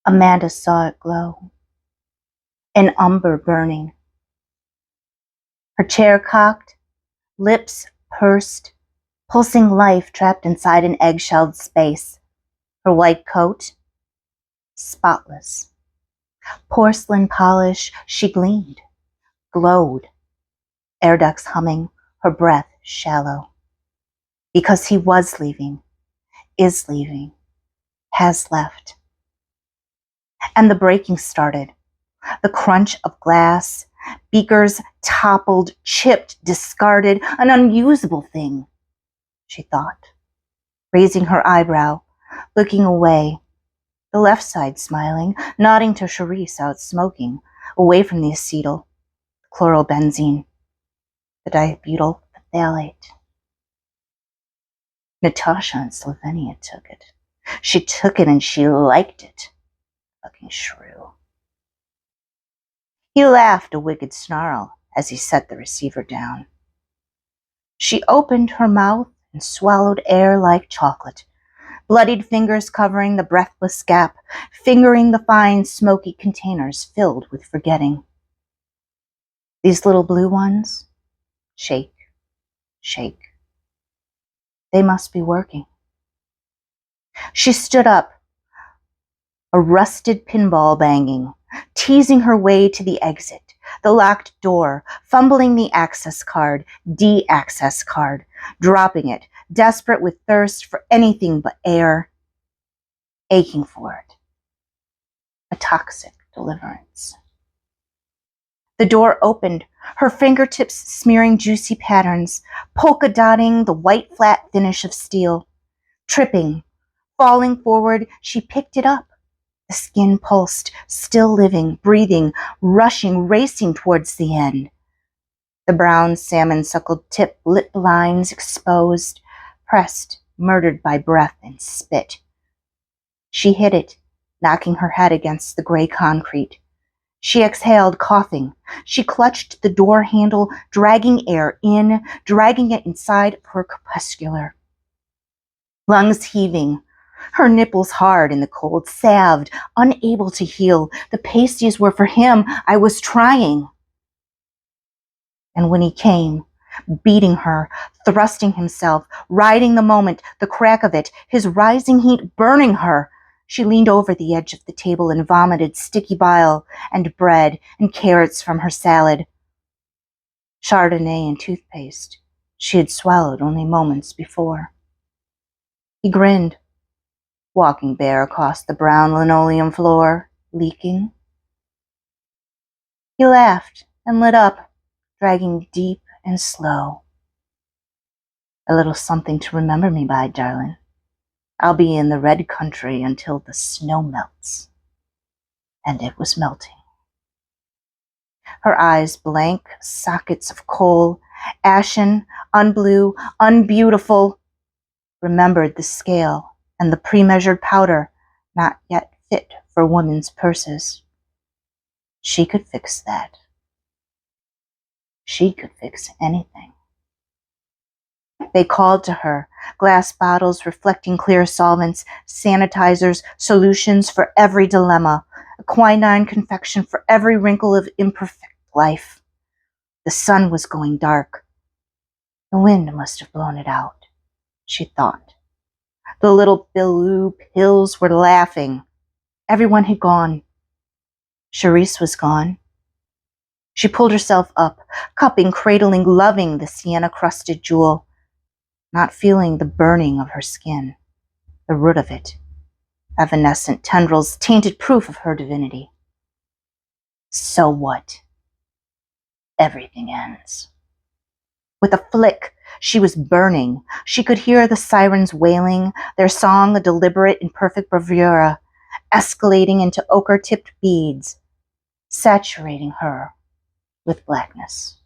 Amanda saw it glow, an umber burning. Her chair cocked, lips pursed, pulsing life trapped inside an egg-shelled space. Her white coat, spotless. Porcelain polish, she gleamed, glowed. Air ducts humming, her breath shallow. Because he was leaving, is leaving, has left. And the breaking started. The crunch of glass, beakers toppled, chipped, discarded, an unusable thing, she thought, raising her eyebrow, looking away, the left side smiling, nodding to Charisse out smoking, away from the acetyl, chlorobenzene, the dibutyl phthalate. Natasha and Slovenia took it. She took it and she liked it. Fucking shrew. He laughed a wicked snarl as he set the receiver down. She opened her mouth and swallowed air like chocolate, bloodied fingers covering the breathless gap, fingering the fine, smoky containers filled with forgetting. These little blue ones, shake, shake. They must be working. She stood up, a rusted pinball banging, teasing her way to the exit, the locked door, fumbling the access card, de-access card, dropping it, desperate with thirst for anything but air, aching for it. A toxic deliverance. The door opened, her fingertips smearing juicy patterns, polka-dotting the white flat finish of steel. Tripping, falling forward, she picked it up. The skin pulsed, still living, breathing, rushing, racing towards the end. The brown salmon-suckled tip lip lines exposed, pressed, murdered by breath and spit. She hit it, knocking her head against the gray concrete. She exhaled, coughing. She clutched the door handle, dragging air in, dragging it inside of her crepuscular. Lungs heaving, her nipples hard in the cold, salved, unable to heal. The pasties were for him. I was trying. And when he came, beating her, thrusting himself, riding the moment, the crack of it, his rising heat burning her, she leaned over the edge of the table and vomited sticky bile and bread and carrots from her salad. Chardonnay and toothpaste she had swallowed only moments before. He grinned, walking bare across the brown linoleum floor, leaking. He laughed and lit up, dragging deep and slow. A little something to remember me by, darling. I'll be in the red country until the snow melts. And it was melting. Her eyes blank, sockets of coal, ashen, unblue, unbeautiful, remembered the scale and the pre-measured powder, not yet fit for women's purses. She could fix that. She could fix anything. They called to her, glass bottles reflecting clear solvents, sanitizers, solutions for every dilemma, a quinine confection for every wrinkle of imperfect life. The sun was going dark. The wind must have blown it out, she thought. The little blue pills were laughing. Everyone had gone. Charisse was gone. She pulled herself up, cupping, cradling, loving the sienna-crusted jewel, not feeling the burning of her skin, the root of it, evanescent tendrils, tainted proof of her divinity. So what? Everything ends. With a flick, she was burning. She could hear the sirens wailing, their song a deliberate and perfect bravura, escalating into ochre-tipped beads, saturating her with blackness.